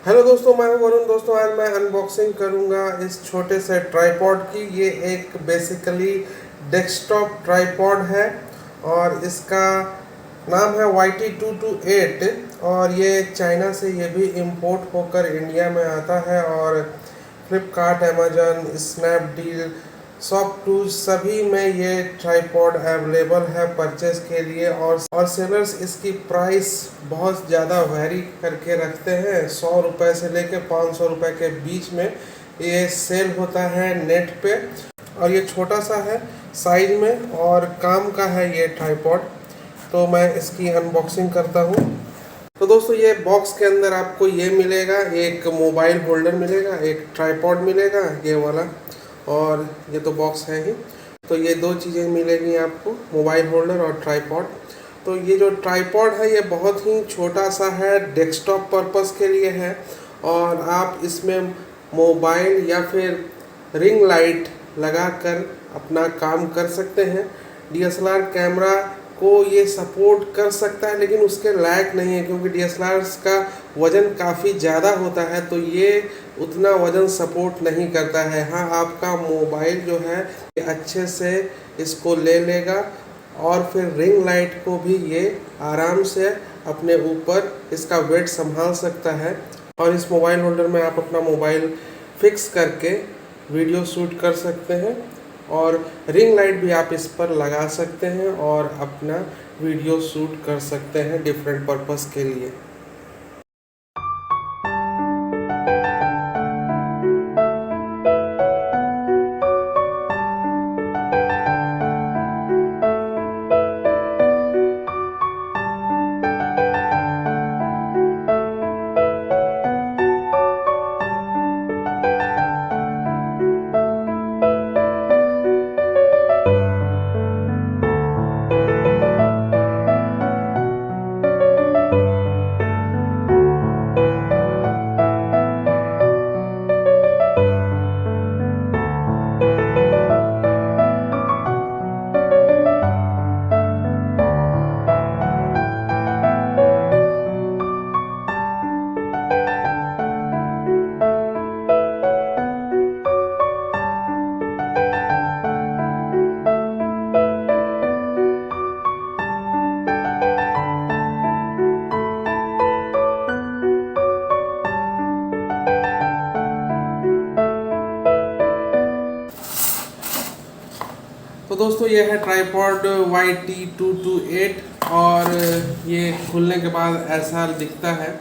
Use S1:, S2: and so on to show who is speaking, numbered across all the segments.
S1: Hello दोस्तों, मैं हूं वरुण। दोस्तों, आज मैं अनबॉक्सिंग करूंगा इस छोटे से ट्राइपॉड की। ये एक बेसिकली डेस्कटॉप ट्राइपॉड है और इसका नाम है YT-228 और ये चाइना से ये भी इंपोर्ट होकर इंडिया में आता है। और फ्लिपकार्ट, अमेजन, स्नैपडील, शॉपक्लूज सभी में ये ट्राइपॉड अवेलेबल है परचेज के लिए। और सेलर्स इसकी प्राइस बहुत ज़्यादा वैरी करके रखते हैं। 100 रुपये से लेके 500 रुपये के बीच में ये सेल होता है नेट पे। और ये छोटा सा है साइज में और काम का है ये ट्राइपॉड। तो मैं इसकी अनबॉक्सिंग करता हूँ। तो दोस्तों, ये बॉक्स के अंदर आपको ये मिलेगा, एक मोबाइल होल्डर मिलेगा, एक ट्राइपॉड मिलेगा ये वाला, और ये तो बॉक्स है ही। तो ये दो चीज़ें मिलेंगी आपको, मोबाइल होल्डर और ट्राइपॉड। तो ये जो ट्राइपॉड है ये बहुत ही छोटा सा है, डेस्कटॉप पर्पस के लिए है। और आप इसमें मोबाइल या फिर रिंग लाइट लगाकर अपना काम कर सकते हैं। DSLR कैमरा को ये सपोर्ट कर सकता है, लेकिन उसके लायक नहीं है क्योंकि DSLR का वज़न काफ़ी ज़्यादा होता है, तो ये उतना वज़न सपोर्ट नहीं करता है। हाँ, आपका मोबाइल जो है ये अच्छे से इसको ले लेगा और फिर रिंग लाइट को भी ये आराम से अपने ऊपर इसका वेट संभाल सकता है। और इस मोबाइल होल्डर में आप अपना मोबाइल फिक्स करके वीडियो शूट कर सकते हैं और रिंग लाइट भी आप इस पर लगा सकते हैं और अपना वीडियो शूट कर सकते हैं डिफरेंट पर्पस के लिए। तो दोस्तों, ये है ट्राइपॉड YT-228 और ये खुलने के बाद ऐसा दिखता है।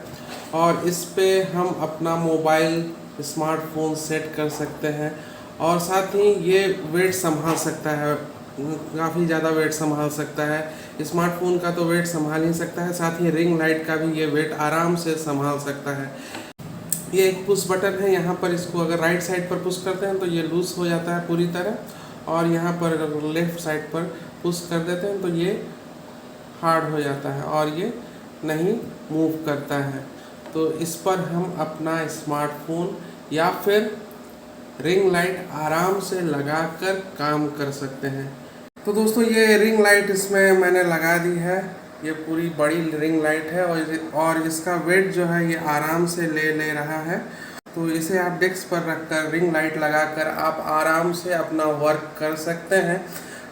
S1: और इस पे हम अपना मोबाइल, स्मार्टफोन सेट कर सकते हैं और साथ ही ये वेट संभाल सकता है, काफ़ी ज़्यादा वेट संभाल सकता है। स्मार्टफोन का तो वेट संभाल ही सकता है, साथ ही रिंग लाइट का भी ये वेट आराम से संभाल सकता है। ये एक पुश बटन है, यहाँ पर इसको अगर राइट साइड पर पुश करते हैं तो ये लूज़ हो जाता है पूरी तरह, और यहाँ पर अगर लेफ़्ट साइड पर पुश कर देते हैं तो ये हार्ड हो जाता है और ये नहीं मूव करता है। तो इस पर हम अपना स्मार्टफोन या फिर रिंग लाइट आराम से लगाकर काम कर सकते हैं। तो दोस्तों, ये रिंग लाइट इसमें मैंने लगा दी है। ये पूरी बड़ी रिंग लाइट है और इसका वेट जो है ये आराम से ले रहा है। तो इसे आप डेस्क पर रखकर रिंग लाइट लगाकर आप आराम से अपना वर्क कर सकते हैं।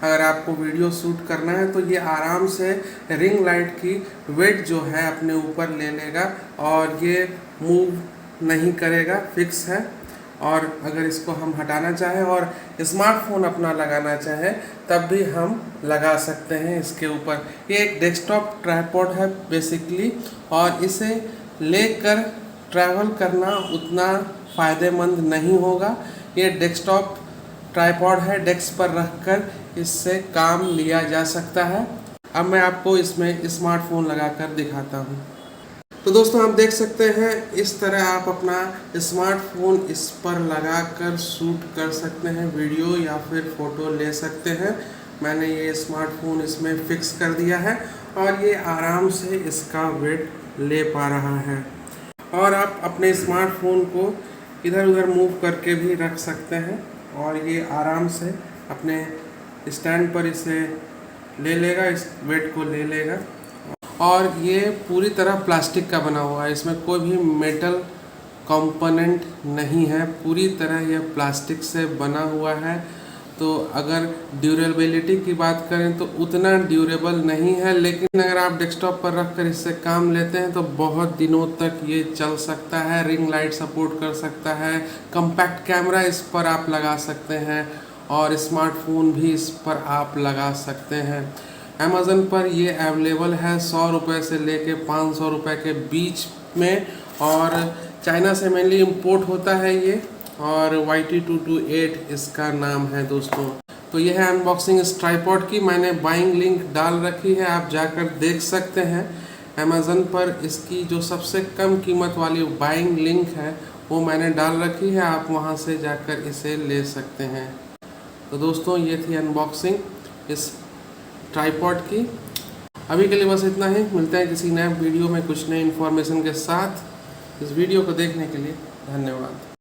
S1: अगर आपको वीडियो शूट करना है तो ये आराम से रिंग लाइट की वेट जो है अपने ऊपर ले लेगा और ये मूव नहीं करेगा, फिक्स है। और अगर इसको हम हटाना चाहें और स्मार्टफोन अपना लगाना चाहें तब भी हम लगा सकते हैं इसके ऊपर। ये एक डेस्कटॉप ट्राइपॉड है बेसिकली, और इसे लेकर ट्रैवल करना उतना फ़ायदेमंद नहीं होगा। ये डेस्कटॉप ट्राइपॉड है, डेस्क पर रखकर इससे काम लिया जा सकता है। अब मैं आपको इसमें स्मार्टफोन लगाकर दिखाता हूँ। तो दोस्तों, आप देख सकते हैं इस तरह आप अपना स्मार्टफोन इस पर लगाकर शूट कर सकते हैं, वीडियो या फिर फ़ोटो ले सकते हैं। मैंने ये स्मार्टफोन इसमें फिक्स कर दिया है और ये आराम से इसका वेट ले पा रहा है। और आप अपने स्मार्टफोन को इधर उधर मूव करके भी रख सकते हैं और ये आराम से अपने स्टैंड पर इसे ले लेगा, इस वेट को ले लेगा। और ये पूरी तरह प्लास्टिक का बना हुआ है, इसमें कोई भी मेटल कंपोनेंट नहीं है, पूरी तरह यह प्लास्टिक से बना हुआ है। तो अगर ड्यूरेबिलिटी की बात करें तो उतना ड्यूरेबल नहीं है, लेकिन अगर आप डेस्कटॉप पर रख कर इससे काम लेते हैं तो बहुत दिनों तक ये चल सकता है। रिंग लाइट सपोर्ट कर सकता है, कम्पैक्ट कैमरा इस पर आप लगा सकते हैं और स्मार्टफोन भी इस पर आप लगा सकते हैं। अमेज़न पर ये अवेलेबल है 100 रुपये से लेके 500 रुपये के बीच में, और चाइना से मेनली इंपोर्ट होता है ये, और YT-228 इसका नाम है दोस्तों। तो यह है अनबॉक्सिंग इस ट्राइपॉड की। मैंने बाइंग लिंक डाल रखी है, आप जाकर देख सकते हैं। अमेज़न पर इसकी जो सबसे कम कीमत वाली बाइंग लिंक है वो मैंने डाल रखी है, आप वहां से जाकर इसे ले सकते हैं। तो दोस्तों ये थी अनबॉक्सिंग इस ट्राइपॉड की। अभी के लिए बस इतना ही, मिलते हैं किसी नए वीडियो में कुछ नई इन्फॉर्मेशन के साथ। इस वीडियो को देखने के लिए धन्यवाद।